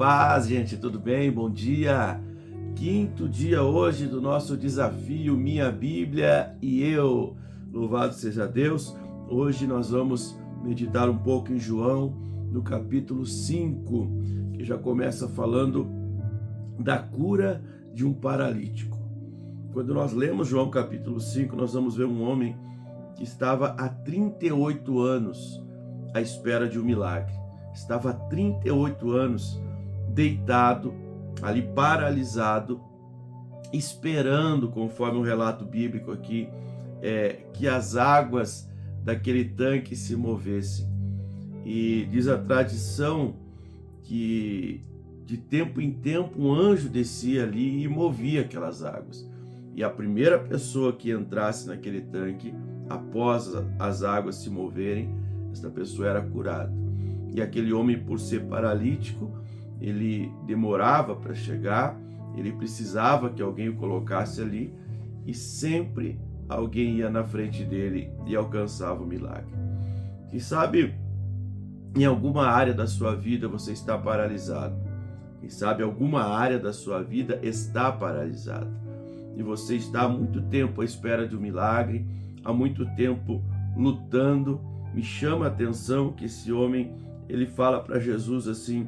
paz, gente, tudo bem? Bom dia! Quinto dia hoje do nosso desafio Minha Bíblia e Eu. Louvado seja Deus! Hoje nós vamos meditar um pouco em João, no capítulo 5, que já começa falando da cura de um paralítico. Quando nós lemos João capítulo 5, nós vamos ver um homem que estava há 38 anos à espera de um milagre. Estava há 38 anos deitado, ali paralisado, esperando, conforme o relato bíblico aqui, que as águas daquele tanque se movessem. E diz a tradição que de tempo em tempo um anjo descia ali e movia aquelas águas. E a primeira pessoa que entrasse naquele tanque, após as águas se moverem, esta pessoa era curada. E aquele homem, por ser paralítico, ele demorava para chegar, ele precisava que alguém o colocasse ali, e sempre alguém ia na frente dele e alcançava o milagre. Quem sabe em alguma área da sua vida você está paralisado. Quem sabe alguma área da sua vida está paralisada. E você está há muito tempo à espera de um milagre, há muito tempo lutando. Me chama a atenção que esse homem, ele fala para Jesus assim,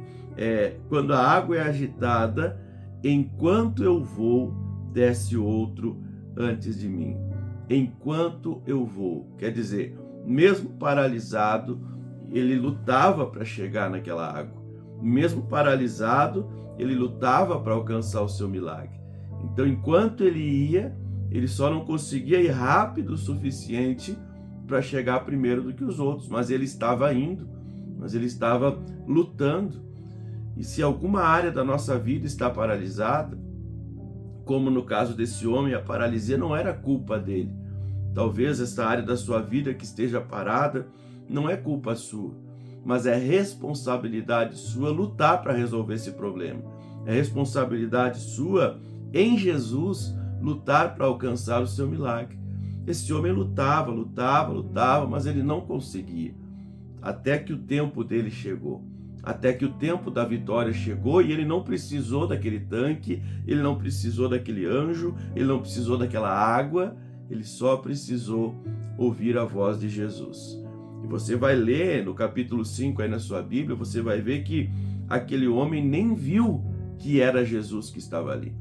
quando a água é agitada, enquanto eu vou, desce outro antes de mim. Enquanto eu vou, quer dizer, mesmo paralisado, ele lutava para chegar naquela água. Mesmo paralisado, ele lutava para alcançar o seu milagre. Então, enquanto ele ia, ele só não conseguia ir rápido o suficiente para chegar primeiro do que os outros, mas ele estava indo, mas ele estava lutando. E se alguma área da nossa vida está paralisada, como no caso desse homem, a paralisia não era culpa dele. Talvez essa área da sua vida que esteja parada não é culpa sua, mas é responsabilidade sua lutar para resolver esse problema. É responsabilidade sua, em Jesus, lutar para alcançar o seu milagre. Esse homem lutava, mas ele não conseguia. Até que o tempo dele chegou. Até que o tempo da vitória chegou e ele não precisou daquele tanque, ele não precisou daquele anjo, ele não precisou daquela água, ele só precisou ouvir a voz de Jesus. E você vai ler no capítulo 5 aí na sua Bíblia, você vai ver que aquele homem nem viu que era Jesus que estava ali.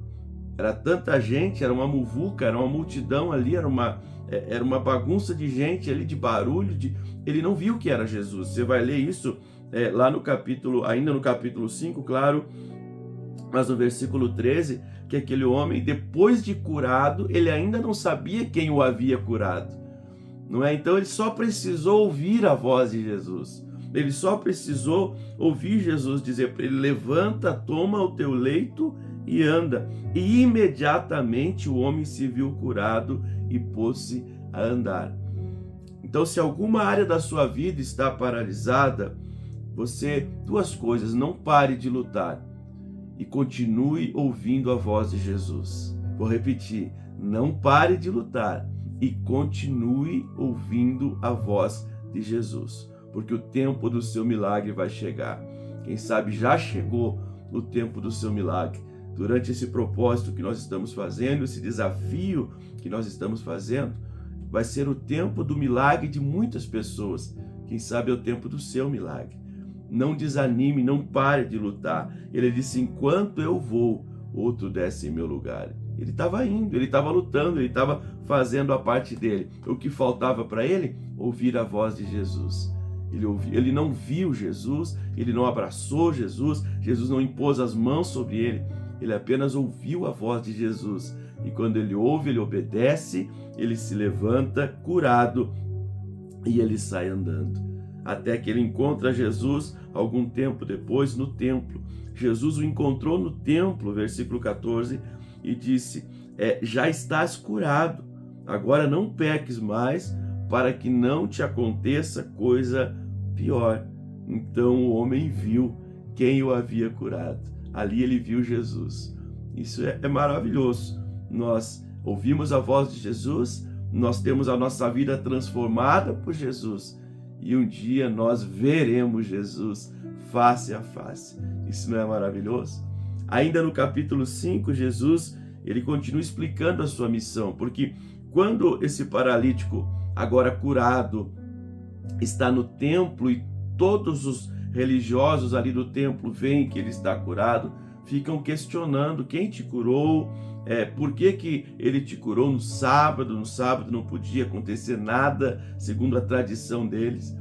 Era tanta gente, era uma muvuca, era uma multidão ali, era uma bagunça de gente ali, de barulho, ele não viu que era Jesus. Você vai ler isso lá no capítulo, ainda no capítulo 5, claro, mas no versículo 13, que aquele homem, depois de curado, ele ainda não sabia quem o havia curado. Não é? Então ele só precisou ouvir a voz de Jesus. Ele só precisou ouvir Jesus dizer para ele: levanta, toma o teu leito e anda. E imediatamente o homem se viu curado e pôs-se a andar. Então, se alguma área da sua vida está paralisada, duas coisas: não pare de lutar e continue ouvindo a voz de Jesus. Vou repetir: não pare de lutar e continue ouvindo a voz de Jesus, porque o tempo do seu milagre vai chegar. Quem sabe já chegou o tempo do seu milagre. Durante esse propósito que nós estamos fazendo, esse desafio que nós estamos fazendo, vai ser o tempo do milagre de muitas pessoas. Quem sabe é o tempo do seu milagre. Não desanime, não pare de lutar. Ele disse: enquanto eu vou, outro desce em meu lugar. Ele estava indo, ele estava lutando, ele estava fazendo a parte dele. O que faltava para ele? Ouvir a voz de Jesus. Ele não viu Jesus, ele não abraçou Jesus, Jesus não impôs as mãos sobre ele, ele apenas ouviu a voz de Jesus. E quando ele ouve, ele obedece, ele se levanta curado e ele sai andando. Até que ele encontra Jesus algum tempo depois no templo. Jesus o encontrou no templo, versículo 14, e disse: já estás curado, agora não peques mais, para que não te aconteça coisa pior. Então o homem viu quem o havia curado. Ali ele viu Jesus. Isso é maravilhoso. Nós ouvimos a voz de Jesus, nós temos a nossa vida transformada por Jesus, e um dia nós veremos Jesus face a face. Isso não é maravilhoso? Ainda no capítulo 5, Jesus, ele continua explicando a sua missão, porque quando esse paralítico, agora curado, está no templo e todos os religiosos ali do templo veem que ele está curado, ficam questionando: quem te curou? Por que ele te curou no sábado? No sábado não podia acontecer nada, segundo a tradição deles.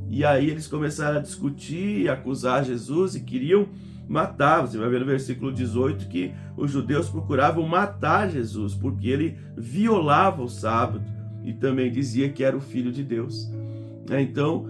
E aí eles começaram a discutir e acusar Jesus e queriam matar. Você vai ver no versículo 18 que os judeus procuravam matar Jesus, porque ele violava o sábado e também dizia que era o Filho de Deus. Então,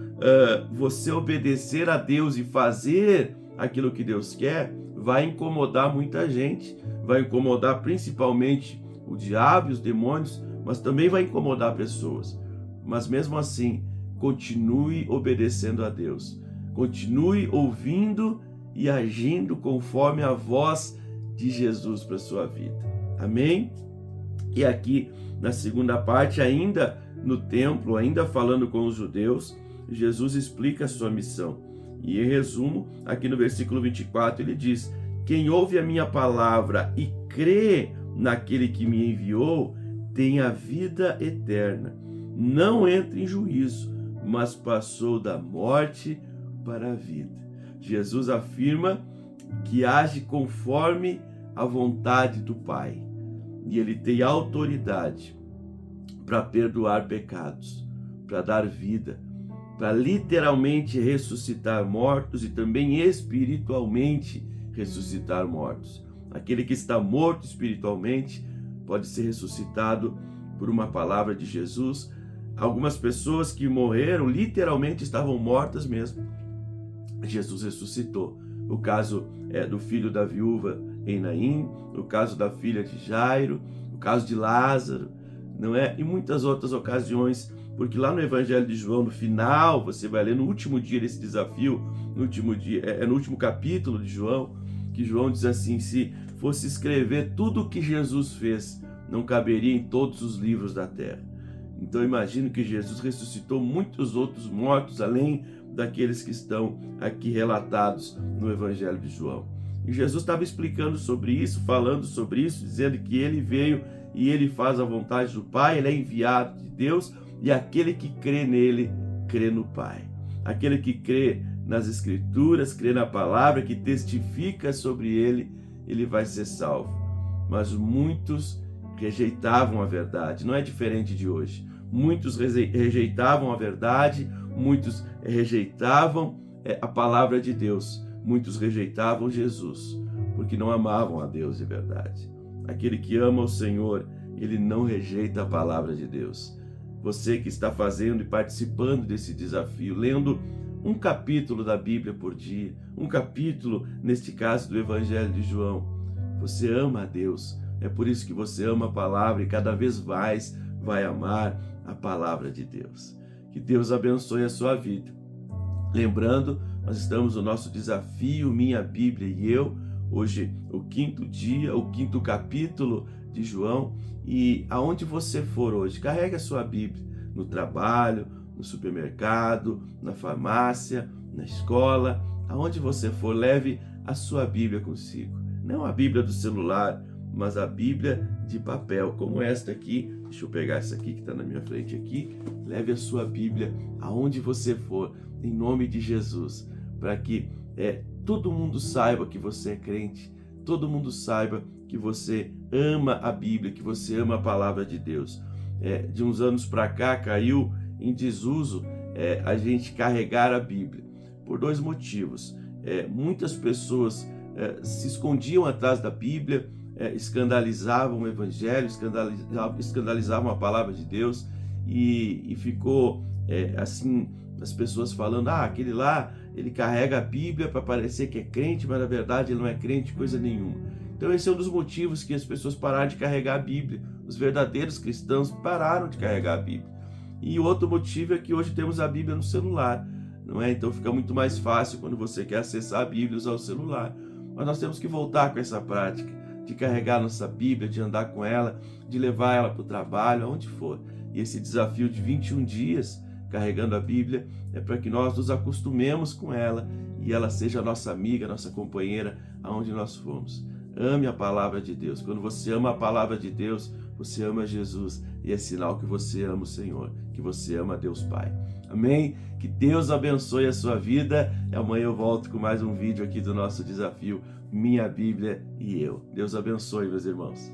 você obedecer a Deus e fazer aquilo que Deus quer vai incomodar muita gente, vai incomodar principalmente o diabo e os demônios, mas também vai incomodar pessoas. Mas mesmo assim, continue obedecendo a Deus, continue ouvindo e agindo conforme a voz de Jesus para a sua vida. Amém? E aqui na segunda parte, ainda no templo, ainda falando com os judeus, Jesus explica a sua missão. E em resumo, aqui no versículo 24 ele diz: quem ouve a minha palavra e crê naquele que me enviou, tem a vida eterna. Não entra em juízo, mas passou da morte para a vida. Jesus afirma que age conforme a vontade do Pai. E ele tem autoridade para perdoar pecados, para dar vida, para literalmente ressuscitar mortos e também espiritualmente ressuscitar mortos. Aquele que está morto espiritualmente pode ser ressuscitado por uma palavra de Jesus. Algumas pessoas que morreram literalmente estavam mortas mesmo. Jesus ressuscitou. O caso do filho da viúva em Naim, o caso da filha de Jairo, o caso de Lázaro, não é? E muitas outras ocasiões, porque lá no Evangelho de João, no final, você vai ler no último dia desse desafio, no último capítulo de João, que João diz assim: se fosse escrever tudo o que Jesus fez, não caberia em todos os livros da terra. Então imagino que Jesus ressuscitou muitos outros mortos, além daqueles que estão aqui relatados no Evangelho de João. E Jesus estava explicando sobre isso, falando sobre isso, dizendo que ele veio e ele faz a vontade do Pai, ele é enviado de Deus, e aquele que crê nele, crê no Pai. Aquele que crê nas Escrituras, crê na palavra, que testifica sobre ele, ele vai ser salvo. Mas muitos rejeitavam a verdade, não é diferente de hoje. Muitos rejeitavam a verdade, muitos rejeitavam a palavra de Deus, muitos rejeitavam Jesus, porque não amavam a Deus de verdade. Aquele que ama o Senhor, ele não rejeita a palavra de Deus. Você que está fazendo e participando desse desafio, lendo um capítulo da Bíblia por dia, um capítulo, neste caso, do Evangelho de João, você ama a Deus. É por isso que você ama a palavra e cada vez mais vai amar a palavra de Deus. Que Deus abençoe a sua vida. Lembrando, nós estamos no nosso desafio Minha Bíblia e Eu, hoje o 5º dia, o 5º capítulo de João, e aonde você for hoje, carregue a sua Bíblia, no trabalho, no supermercado, na farmácia, na escola, aonde você for, leve a sua Bíblia consigo. Não a Bíblia do celular, mas a Bíblia de papel, como esta aqui. Deixa eu pegar essa aqui que está na minha frente aqui. Leve a sua Bíblia aonde você for, em nome de Jesus, para que todo mundo saiba que você é crente, todo mundo saiba que você ama a Bíblia, que você ama a palavra de Deus. De uns anos para cá caiu em desuso a gente carregar a Bíblia, por 2 motivos. Muitas pessoas se escondiam atrás da Bíblia, escandalizavam o Evangelho, escandalizavam a palavra de Deus, e ficou assim, as pessoas falando: aquele lá, ele carrega a Bíblia para parecer que é crente, mas na verdade ele não é crente coisa nenhuma. Então esse é um dos motivos que as pessoas pararam de carregar a Bíblia. Os verdadeiros cristãos pararam de carregar a Bíblia. E outro motivo é que hoje temos a Bíblia no celular, não é? Então fica muito mais fácil quando você quer acessar a Bíblia usar o celular. Mas nós temos que voltar com essa prática de carregar nossa Bíblia, de andar com ela, de levar ela para o trabalho, aonde for. E esse desafio de 21 dias carregando a Bíblia é para que nós nos acostumemos com ela e ela seja nossa amiga, nossa companheira, aonde nós formos. Ame a palavra de Deus. Quando você ama a palavra de Deus, você ama Jesus, e é sinal que você ama o Senhor, que você ama a Deus Pai. Amém? Que Deus abençoe a sua vida, e amanhã eu volto com mais um vídeo aqui do nosso desafio Minha Bíblia e Eu. Deus abençoe, meus irmãos.